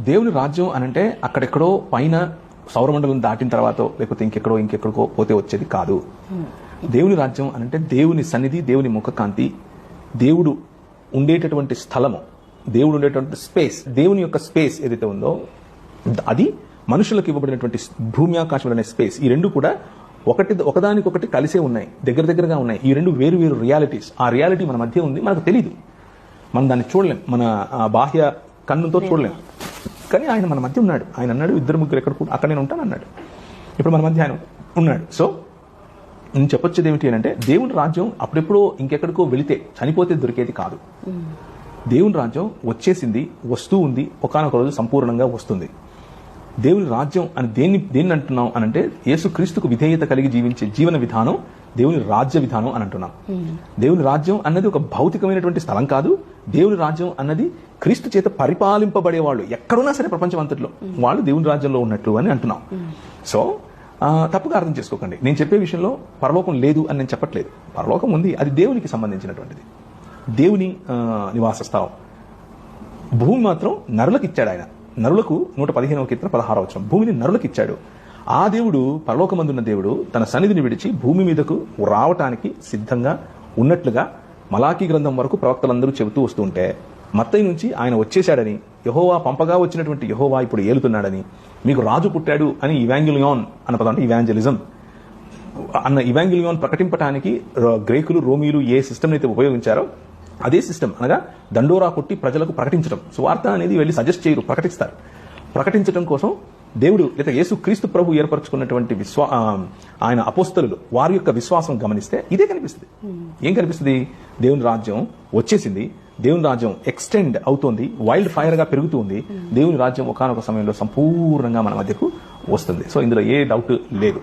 దేవుని రాజ్యం అనంటే అక్కడెక్కడో పైన సౌరమండలం దాటిన తర్వాత లేకపోతే ఇంకెక్కడికో పోతే వచ్చేది కాదు. దేవుని రాజ్యం అనంటే దేవుని సన్నిధి, దేవుని ముఖకాంతి, దేవుడు ఉండేటటువంటి స్థలము, దేవుడు ఉండేటువంటి స్పేస్, దేవుని యొక్క స్పేస్ ఏదైతే ఉందో అది మనుషులకు ఇవ్వబడినటువంటి భూమి ఆకాశం అనే స్పేస్. ఈ రెండు కూడా ఒకదానికొకటి కలిసే ఉన్నాయి, దగ్గరగా ఉన్నాయి. ఈ రెండు వేరు వేరు రియాలిటీస్. ఆ రియాలిటీ మన మధ్య ఉంది, మనకు తెలియదు, మనం దాన్ని చూడలేం, మన బాహ్య కన్నుతో చూడలేం. కానీ ఆయన మన మధ్య ఉన్నాడు. ఆయన అన్నాడు, 2-3 ఎక్కడ అక్కడ నేను ఉంటాను అన్నాడు. ఇప్పుడు మన మధ్య ఆయన ఉన్నాడు. సో నేను చెప్పొచ్చేది ఏమిటి అంటే, దేవుని రాజ్యం అప్పుడెప్పుడో ఇంకెక్కడికో వెళితే చనిపోతే దొరికేది కాదు. దేవుని రాజ్యం వచ్చేసింది, వస్తూ ఉంది, ఒకానొక రోజు సంపూర్ణంగా వస్తుంది. దేవుని రాజ్యం అని దేన్ని అంటున్నాం అనంటే, యేసుక్రీస్తుకు విధేయత కలిగి జీవించే జీవన విధానం దేవుని రాజ్య విధానం అని అంటున్నాం. దేవుని రాజ్యం అన్నది ఒక భౌతికమైనటువంటి స్థలం కాదు. దేవుని రాజ్యం అన్నది క్రీస్తు చేత పరిపాలింపబడే వాళ్ళు ఎక్కడున్నా సరే ప్రపంచం అంతట్లో వాళ్ళు దేవుని రాజ్యంలో ఉన్నట్లు అని అంటున్నాం. సో తప్పుగా అర్థం చేసుకోకండి. నేను చెప్పే విషయంలో పరలోకం లేదు అని నేను చెప్పట్లేదు. పరలోకం ఉంది, అది దేవునికి సంబంధించినటువంటిది, దేవుని నివాస స్థలం. భూమి మాత్రం నరులకు ఇచ్చాడు ఆయన. నరులకు 115వ కీర్తన 16వ వచనం, భూమిని నరులకు ఇచ్చాడు. ఆ దేవుడు, పరలోకమందున్న దేవుడు, తన సన్నిధిని విడిచి భూమి మీదకు రావటానికి సిద్ధంగా ఉన్నట్లుగా మలాకీ గ్రంథం వరకు ప్రవక్తలందరూ చెబుతూ వస్తుంటే, మత్తయి నుంచి ఆయన వచ్చేశాడని, యెహోవా పంపగా వచ్చినటువంటి యెహోవా ఇప్పుడు ఏలుతున్నాడని, మీకు రాజు పుట్టాడు అని ఇవాంజెలియాన్ అన్న పదం, అంటే ఇవాంజలిజం అన్న ఇవాంజెలియాన్ ప్రకటింపటానికి గ్రీకులు, రోమీలు ఏ సిస్టమ్ అయితే ఉపయోగించారో అదే సిస్టమ్, అనగా దండోరా కొట్టి ప్రజలకు ప్రకటించడం. సువార్త అనేది వెళ్ళి సజెస్ట్ చేయరు, ప్రకటిస్తారు. ప్రకటించడం కోసం దేవుడు లేదా యేసు క్రీస్తు ప్రభు ఏర్పరచుకున్నటువంటి ఆయన అపోస్తలులు వారి యొక్క విశ్వాసం గమనిస్తే ఇదే కనిపిస్తుంది. ఏం కనిపిస్తుంది? దేవుని రాజ్యం వచ్చేసింది, దేవుని రాజ్యం ఎక్స్టెండ్ అవుతోంది, వైల్డ్ ఫైర్ గా పెరుగుతుంది. దేవుని రాజ్యం ఒకానొక సమయంలో సంపూర్ణంగా మన మధ్యకు వస్తుంది. సో ఇందులో ఏ డౌట్ లేదు.